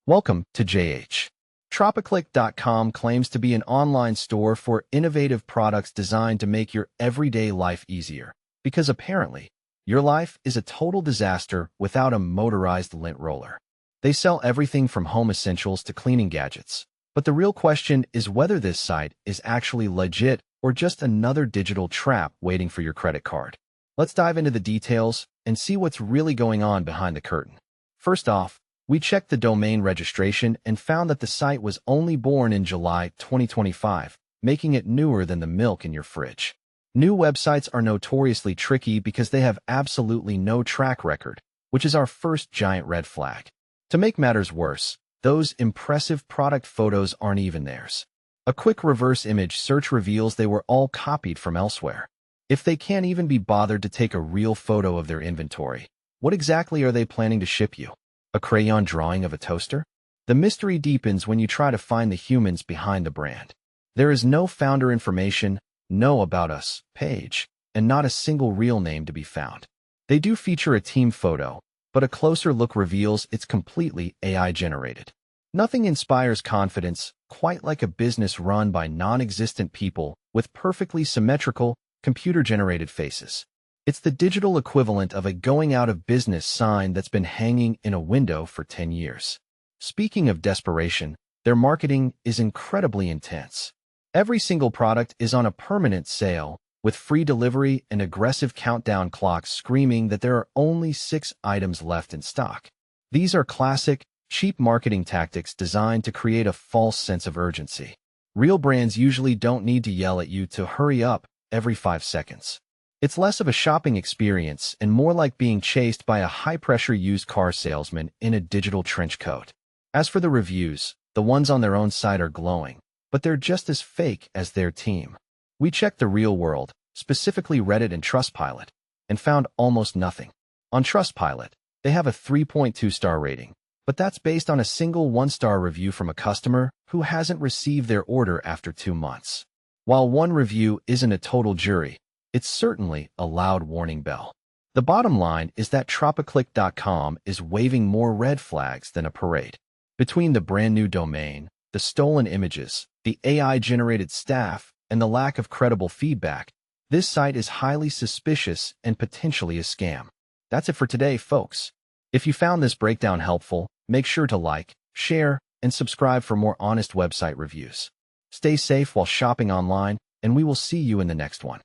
Welcome to JH. Tropiclick.com claims to be an online store for innovative products designed to make your everyday life easier. Because apparently, your life is a total disaster without a motorized lint roller. They sell everything from home essentials to cleaning gadgets. But the real question is whether this site is actually legit or just another digital trap waiting for your credit card. Let's dive into the details and see what's really going on behind the curtain. First off, we checked the domain registration and found that the site was only born in July 2025, making it newer than the milk in your fridge. New websites are notoriously tricky because they have absolutely no track record, which is our first giant red flag. To make matters worse, those impressive product photos aren't even theirs. A quick reverse image search reveals they were all copied from elsewhere. If they can't even be bothered to take a real photo of their inventory, what exactly are they planning to ship you? A crayon drawing of a toaster? The mystery deepens when you try to find the humans behind the brand. There is no founder information, no About Us page, and not a single real name to be found. They do feature a team photo, but a closer look reveals it's completely AI-generated. Nothing inspires confidence quite like a business run by non-existent people with perfectly symmetrical, computer-generated faces. It's the digital equivalent of a going out of business sign that's been hanging in a window for 10 years. Speaking of desperation, their marketing is incredibly intense. Every single product is on a permanent sale, with free delivery and aggressive countdown clocks screaming that there are only 6 items left in stock. These are classic, cheap marketing tactics designed to create a false sense of urgency. Real brands usually don't need to yell at you to hurry up every 5 seconds. It's less of a shopping experience and more like being chased by a high-pressure used car salesman in a digital trench coat. As for the reviews, the ones on their own site are glowing, but they're just as fake as their team. We checked the real world, specifically Reddit and Trustpilot, and found almost nothing. On Trustpilot, they have a 3.2-star rating, but that's based on a single 1-star review from a customer who hasn't received their order after 2 months. While one review isn't a total jury, it's certainly a loud warning bell. The bottom line is that Tropiclick.com is waving more red flags than a parade. Between the brand new domain, the stolen images, the AI-generated staff, and the lack of credible feedback, this site is highly suspicious and potentially a scam. That's it for today, folks. If you found this breakdown helpful, make sure to like, share, and subscribe for more honest website reviews. Stay safe while shopping online, and we will see you in the next one.